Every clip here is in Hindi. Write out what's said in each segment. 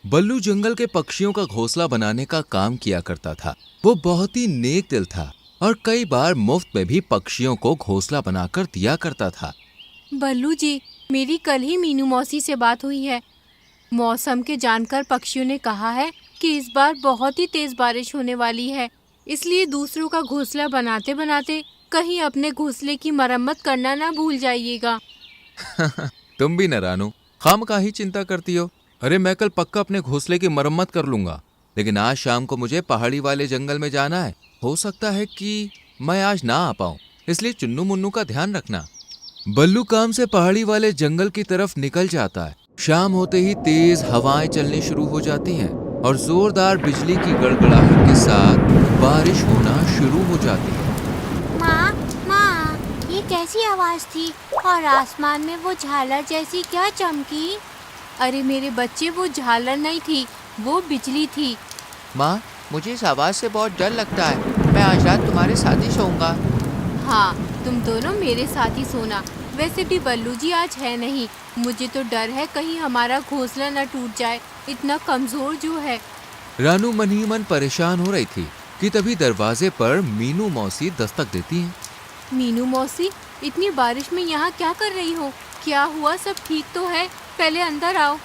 बल्लू जंगल के पक्षियों का घोंसला बनाने का काम किया करता था। वो बहुत ही नेक दिल था और कई बार मुफ्त में भी पक्षियों को घोंसला बनाकर दिया करता था। बल्लू जी, मेरी कल ही मीनू मौसी से बात हुई है। मौसम के जानकर पक्षियों ने कहा है कि इस बार बहुत ही तेज बारिश होने वाली है, इसलिए दूसरों का घोंसला बनाते बनाते कहीं अपने घोंसले की मरम्मत करना ना भूल जाइएगा। तुम भी न रानू, खामखा चिंता करती हो। अरे मैं कल पक्का अपने घोंसले की मरम्मत कर लूंगा, लेकिन आज शाम को मुझे पहाड़ी वाले जंगल में जाना है। हो सकता है कि मैं आज ना आ पाऊं, इसलिए चुन्नू मुन्नू का ध्यान रखना। बल्लू काम से पहाड़ी वाले जंगल की तरफ निकल जाता है। शाम होते ही तेज हवाएं चलनी शुरू हो जाती हैं और जोरदार बिजली की गड़गड़ाहट के साथ बारिश होना शुरू हो जाती है। माँ, माँ, ये कैसी आवाज थी और आसमान में वो झालर जैसी क्या चमकी? अरे मेरे बच्चे, वो झालर नहीं थी, वो बिजली थी। माँ, मुझे इस आवाज से बहुत डर लगता है। मैं आज रात तुम्हारे साथ ही सोऊंगा। हाँ, तुम दोनों मेरे साथ ही सोना। वैसे भी बल्लू जी आज है नहीं। मुझे तो डर है कहीं हमारा घोंसला न टूट जाए, इतना कमजोर जो है। रानू मन ही मन परेशान हो रही थी कि तभी दरवाजे पर मीनू मौसी दस्तक देती हैं। मीनू मौसी, इतनी बारिश में यहाँ क्या कर रही हो? क्या हुआ, सब ठीक तो है? पहले अंदर आओ।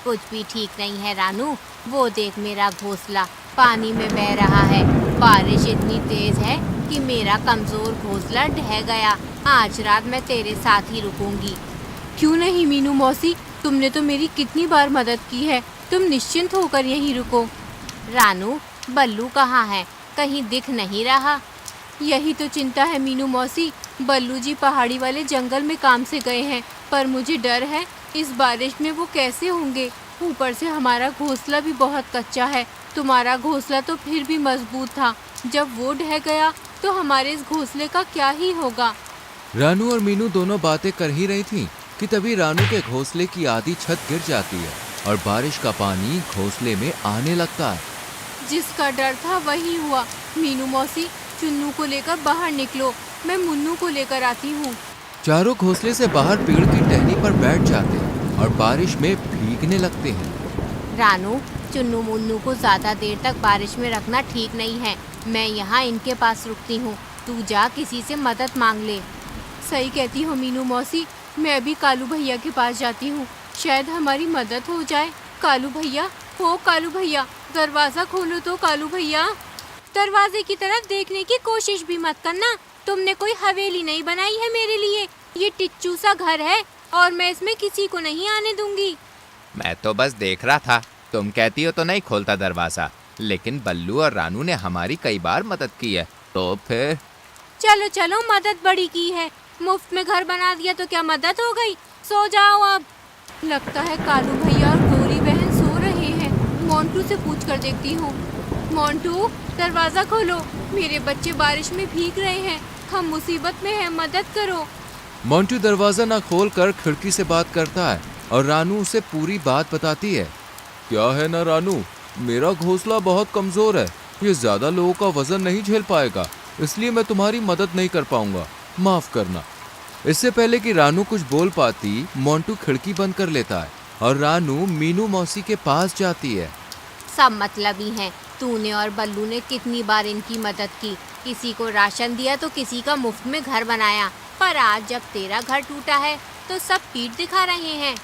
कुछ भी ठीक नहीं है रानू, वो देख मेरा घोंसला पानी में बह रहा है। बारिश इतनी तेज है कि मेरा कमजोर घोंसला ढह गया। आज रात मैं तेरे साथ ही रुकूंगी। क्यों नहीं मीनू मौसी, तुमने तो मेरी कितनी बार मदद की है। तुम निश्चिंत होकर यहीं रुको। रानू, बल्लू कहाँ है? कहीं दिख नहीं रहा। यही तो चिंता है मीनू मौसी। बल्लू जी पहाड़ी वाले जंगल में काम से गए हैं, पर मुझे डर है इस बारिश में वो कैसे होंगे। ऊपर से हमारा घोंसला भी बहुत कच्चा है। तुम्हारा घोंसला तो फिर भी मजबूत था, जब वो ढह गया तो हमारे इस घोंसले का क्या ही होगा। रानू और मीनू दोनों बातें कर ही रही थीं कि तभी रानू के घोंसले की आधी छत गिर जाती है और बारिश का पानी घोंसले में आने लगता है। जिसका डर था वही हुआ। मीनू मौसी, चुन्नू को लेकर बाहर निकलो, मैं मुन्नू को लेकर आती हूँ। चारों घोंसले से बाहर पेड़ की टहनी पर बैठ जाते हैं और बारिश में भीगने लगते हैं। रानू, चुन्नू मुन्नू को ज्यादा देर तक बारिश में रखना ठीक नहीं है। मैं यहाँ इनके पास रुकती हूँ, तू जा किसी से मदद मांग ले। सही कहती हो मीनू मौसी, मैं अभी कालू भैया के पास जाती हूँ, शायद हमारी मदद हो जाए। कालू भैया, हो कालू भैया, दरवाजा खोलो तो कालू भैया। दरवाजे की तरफ देखने की कोशिश भी मत करना। तुमने कोई हवेली नहीं बनाई है मेरे लिए। ये टिच्चू सा घर है और मैं इसमें किसी को नहीं आने दूंगी। मैं तो बस देख रहा था, तुम कहती हो तो नहीं खोलता दरवाजा, लेकिन बल्लू और रानू ने हमारी कई बार मदद की है, तो फिर। चलो चलो, मदद बड़ी की है। मुफ्त में घर बना दिया तो क्या मदद हो गई? सो जाओ अब। लगता है कालू भैया और गौरी बहन सो रहे हैं। मोंटू से पूछ कर देखती हूँ। मोंटू, दरवाजा खोलो, मेरे बच्चे बारिश में भीग रहे हैं, हम मुसीबत में हैं, मदद करो। मोंटू दरवाजा न खोलकर खिड़की से बात करता है और रानू उसे पूरी बात बताती है। क्या है ना रानू, मेरा घोंसला बहुत कमजोर है, ये ज्यादा लोगों का वजन नहीं झेल पाएगा, इसलिए मैं तुम्हारी मदद नहीं कर पाऊंगा, माफ करना। इससे पहले कि रानू कुछ बोल पाती, मोंटू खिड़की बंद कर लेता है और रानू मीनू मौसी के पास जाती है। सब मतलबी हैं। तूने और बल्लू ने कितनी बार इनकी मदद की, किसी को राशन दिया तो किसी का मुफ्त में घर बनाया, पर आज जब तेरा घर टूटा है तो सब पीठ दिखा रहे हैं।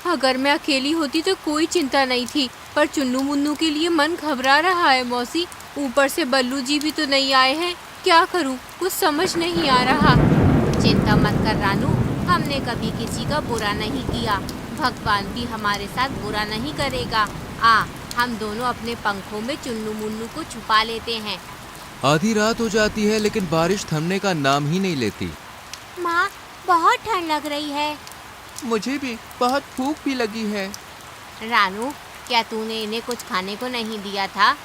अगर मैं अकेली होती तो कोई चिंता नहीं थी, पर चुन्नू मुन्नू के लिए मन घबरा रहा है मौसी। ऊपर से बल्लू जी भी तो नहीं आए हैं, क्या करूं, कुछ समझ नहीं आ रहा। चिंता मत कर रानू, हमने कभी किसी का बुरा नहीं किया, भगवान भी हमारे साथ बुरा नहीं करेगा। आ, हम दोनों अपने पंखों में चुन्नू मुन्नू को छुपा लेते हैं। आधी रात हो जाती है लेकिन बारिश थमने का नाम ही नहीं लेती। माँ, बहुत ठंड लग रही है। मुझे भी बहुत भूख भी लगी है। रानू, क्या तूने इन्हें कुछ खाने को नहीं दिया था?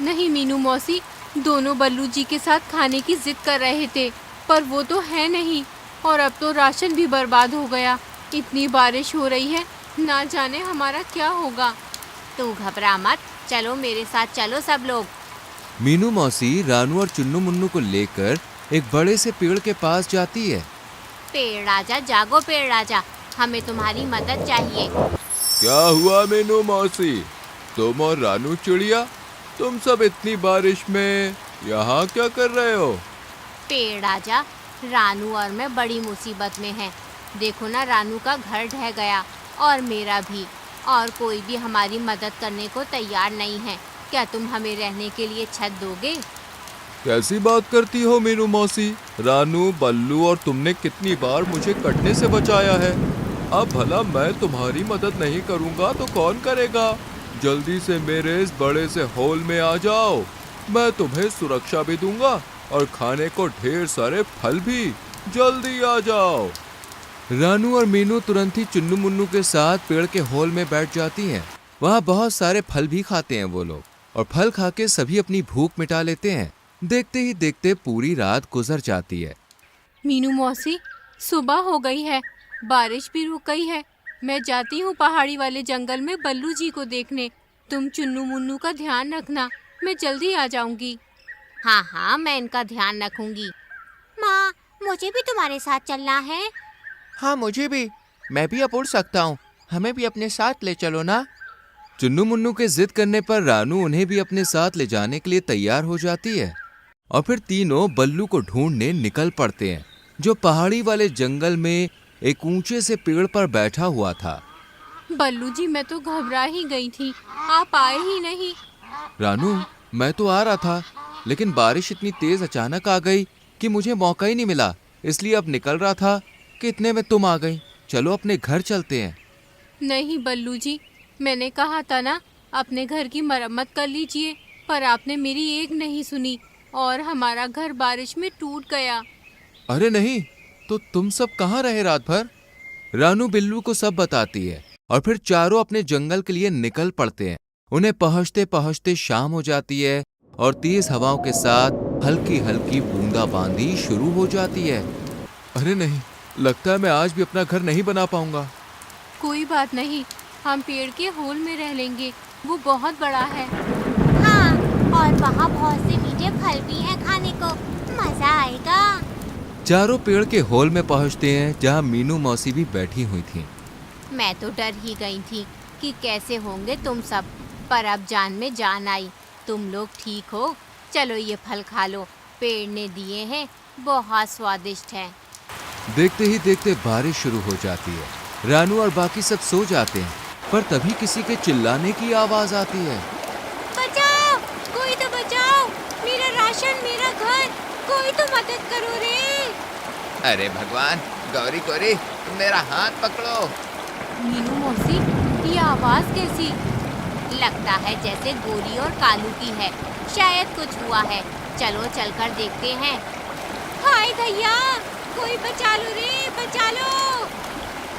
नहीं मीनू मौसी, दोनों बल्लू जी के साथ खाने की जिद कर रहे थे, पर वो तो है नहीं, और अब तो राशन भी बर्बाद हो गया। इतनी बारिश हो रही है, ना जाने हमारा क्या होगा। तू घबरा मत, चलो मेरे साथ चलो सब लोग। मीनू मौसी रानू और चुन्नू मुन्नू को लेकर एक बड़े से पेड़ के पास जाती है। पेड़ राजा जागो, पेड़ राजा, हमें तुम्हारी मदद चाहिए। क्या हुआ मीनू मौसी, तुम और रानू चिड़िया, तुम सब इतनी बारिश में यहाँ क्या कर रहे हो? पेड़ आजा, रानू और मैं बड़ी मुसीबत में हैं। देखो ना, रानू का घर ढह गया और मेरा भी, और कोई भी हमारी मदद करने को तैयार नहीं है। क्या तुम हमें रहने के लिए छत दोगे? कैसी बात करती हो मीनू मौसी? रानू, बल्लू और तुमने कितनी बार मुझे कटने से बचाया है। अब भला मैं तुम्हारी मदद नहीं करूँगा तो कौन करेगा? जल्दी से मेरे इस बड़े से होल में आ जाओ, मैं तुम्हें सुरक्षा भी दूंगा और खाने को ढेर सारे फल भी। जल्दी आ जाओ। रानू और मीनू तुरंत ही चुन्नू मुन्नू के साथ पेड़ के होल में बैठ जाती हैं। वहाँ बहुत सारे फल भी खाते हैं वो लोग, और फल खा के सभी अपनी भूख मिटा लेते हैं। देखते ही देखते पूरी रात गुजर जाती है। मीनू मौसी, सुबह हो गई है, बारिश भी रुक गई है। मैं जाती हूँ पहाड़ी वाले जंगल में बल्लू जी को देखने। तुम चुन्नू मुन्नू का ध्यान रखना, मैं जल्दी आ जाऊंगी। हाँ हाँ, मैं इनका ध्यान रखूंगी। माँ, मुझे भी तुम्हारे साथ चलना है। हाँ मुझे भी, मैं भी अब उड़ सकता हूँ, हमें भी अपने साथ ले चलो ना। चुन्नू मुन्नू के जिद करने पर रानू उन्हें भी अपने साथ ले जाने के लिए तैयार हो जाती है, और फिर तीनों बल्लू को ढूंढने निकल पड़ते हैं, जो पहाड़ी वाले जंगल में एक ऊंचे से पेड़ पर बैठा हुआ था। बल्लू जी, मैं तो घबरा ही गई थी, आप आए ही नहीं। रानू, मैं तो आ रहा था, लेकिन बारिश इतनी तेज अचानक आ गई कि मुझे मौका ही नहीं मिला। इसलिए अब निकल रहा था कि इतने में तुम आ गई। चलो अपने घर चलते हैं। नहीं बल्लू जी, मैंने कहा था ना, अपने घर की मरम्मत कर लीजिए, पर आपने मेरी एक नहीं सुनी और हमारा घर बारिश में टूट गया। अरे नहीं, तो तुम सब कहाँ रहे रात भर? रानू बिल्लू को सब बताती है, और फिर चारों अपने जंगल के लिए निकल पड़ते हैं। उन्हें पहुंचते पहुंचते शाम हो जाती है, और तेज हवाओं के साथ हल्की हल्की बूंदाबांदी शुरू हो जाती है। अरे नहीं, लगता है मैं आज भी अपना घर नहीं बना पाऊंगा। कोई बात नहीं, हम पेड़ के होल में रह लेंगे, वो बहुत बड़ा है। हाँ, और वहाँ बहुत से मीठे फल भी हैं खाने को, मजा आएगा। चारों पेड़ के होल में पहुंचते हैं, जहां मीनू मौसी भी बैठी हुई थी। मैं तो डर ही गई थी कि कैसे होंगे तुम सब, पर अब जान में जान आई। तुम लोग ठीक हो? चलो ये फल खा लो, पेड़ ने दिए हैं, बहुत स्वादिष्ट है। देखते ही देखते बारिश शुरू हो जाती है। रानू और बाकी सब सो जाते हैं, पर तभी किसी के चिल्लाने की आवाज आती है। बचाओ, कोई तो बचाओ, मेरा राशन, मेरा घर, कोई तो मदद करो रे। अरे भगवान, गौरी गौरी, मेरा हाथ पकड़ो। मीनू मौसी, ये आवाज कैसी? लगता है जैसे गोरी और कालू की है, शायद कुछ हुआ है। चलो चलकर देखते हैं। हाय भैया, कोई बचा लो रे, बचा लो।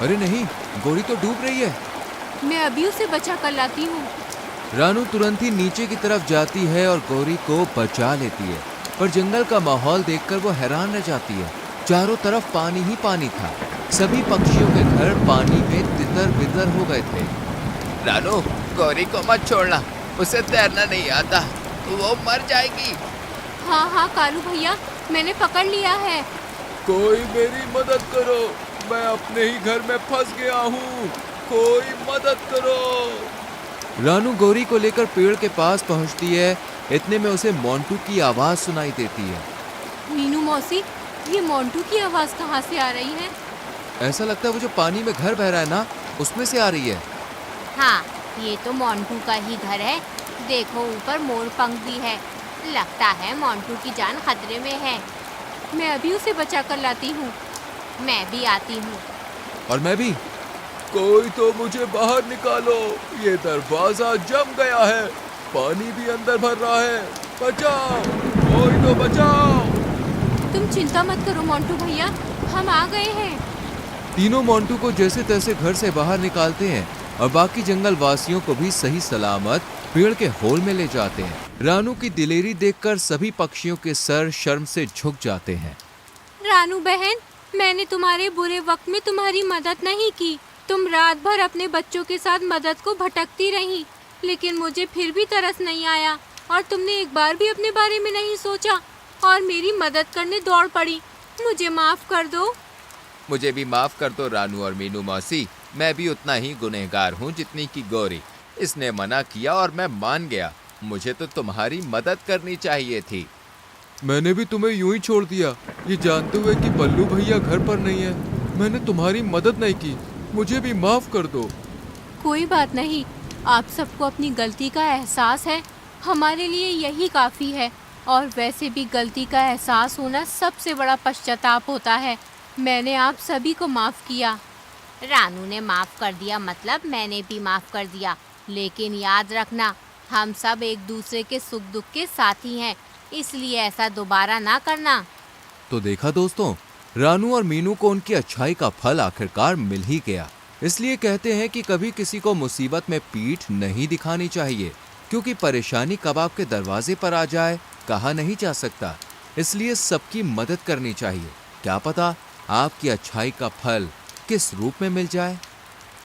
अरे नहीं, गोरी तो डूब रही है। मैं अभी उसे बचा कर लाती हूँ। रानू तुरंत ही नीचे की तरफ जाती है और गौरी को बचा लेती है, पर जंगल का माहौल देखकर वो हैरान रह जाती है। चारों तरफ पानी ही पानी था। सभी पक्षियों के घर पानी में तितर बितर हो गए थे। रानू, गौरी को मत छोड़ना, उसे तैरना नहीं आता, वो मर जाएगी। हाँ हाँ कालू भैया, मैंने पकड़ लिया है। कोई मेरी मदद करो, मैं अपने ही घर में फंस गया हूँ, कोई मदद करो। रानू गौरी को लेकर पेड़ के पास पहुँचती है। इतने में उसे मोंटू की आवाज सुनाई देती है। मीनू मौसी, ये मोंटू की आवाज कहाँ से आ रही है? ऐसा लगता है वो जो पानी में घर बह रहा है ना, उसमें से आ रही है। हाँ, ये तो मोंटू का ही घर है। देखो ऊपर मोर पंख भी है, लगता है मोंटू की जान खतरे में है। मैं अभी उसे बचा कर लाती हूँ। मैं भी आती हूँ। और मैं भी। कोई तो मुझे बाहर निकालो, ये दरवाजा जम गया है, पानी भी अंदर भर रहा है। बचाओ, कोई तो बचाओ। तुम चिंता मत करो मोंटू भैया, हम आ गए हैं। तीनों मोंटू को जैसे तैसे घर से बाहर निकालते हैं, और बाकी जंगल वासियों को भी सही सलामत पेड़ के होल में ले जाते हैं। रानू की दिलेरी देखकर सभी पक्षियों के सर शर्म से झुक जाते हैं। रानू बहन, मैंने तुम्हारे बुरे वक्त में तुम्हारी मदद नहीं की। तुम रात भर अपने बच्चों के साथ मदद को भटकती रही, लेकिन मुझे फिर भी तरस नहीं आया, और तुमने एक बार भी अपने बारे में नहीं सोचा और मेरी मदद करने दौड़ पड़ी। मुझे माफ कर दो। मुझे भी माफ कर दो रानू और मीनू मौसी, मैं भी उतना ही गुनहगार हूँ जितनी की गौरी। इसने मना किया और मैं मान गया। मुझे तो तुम्हारी मदद करनी चाहिए थी। मैंने भी तुम्हें यूं ही छोड़ दिया, ये जानते हुए कि बल्लू भैया घर पर नहीं है। मैंने तुम्हारी मदद नहीं की, मुझे भी माफ कर दो। कोई बात नहीं, आप सबको अपनी गलती का एहसास है, हमारे लिए यही काफ़ी है। और वैसे भी गलती का एहसास होना सबसे बड़ा पश्चाताप होता है। मैंने आप सभी को माफ़ किया। रानू ने माफ़ कर दिया मतलब मैंने भी माफ़ कर दिया। लेकिन याद रखना, हम सब एक दूसरे के सुख दुख के साथी हैं, इसलिए ऐसा दोबारा ना करना। तो देखा दोस्तों, रानू और मीनू को उनकी अच्छाई का फल आखिरकार मिल ही गया। इसलिए कहते हैं कि कभी किसी को मुसीबत में पीठ नहीं दिखानी चाहिए, क्योंकि परेशानी कब आपके दरवाजे पर आ जाए कहा नहीं जा सकता। इसलिए सबकी मदद करनी चाहिए। क्या पता आपकी अच्छाई का फल किस रूप में मिल जाए।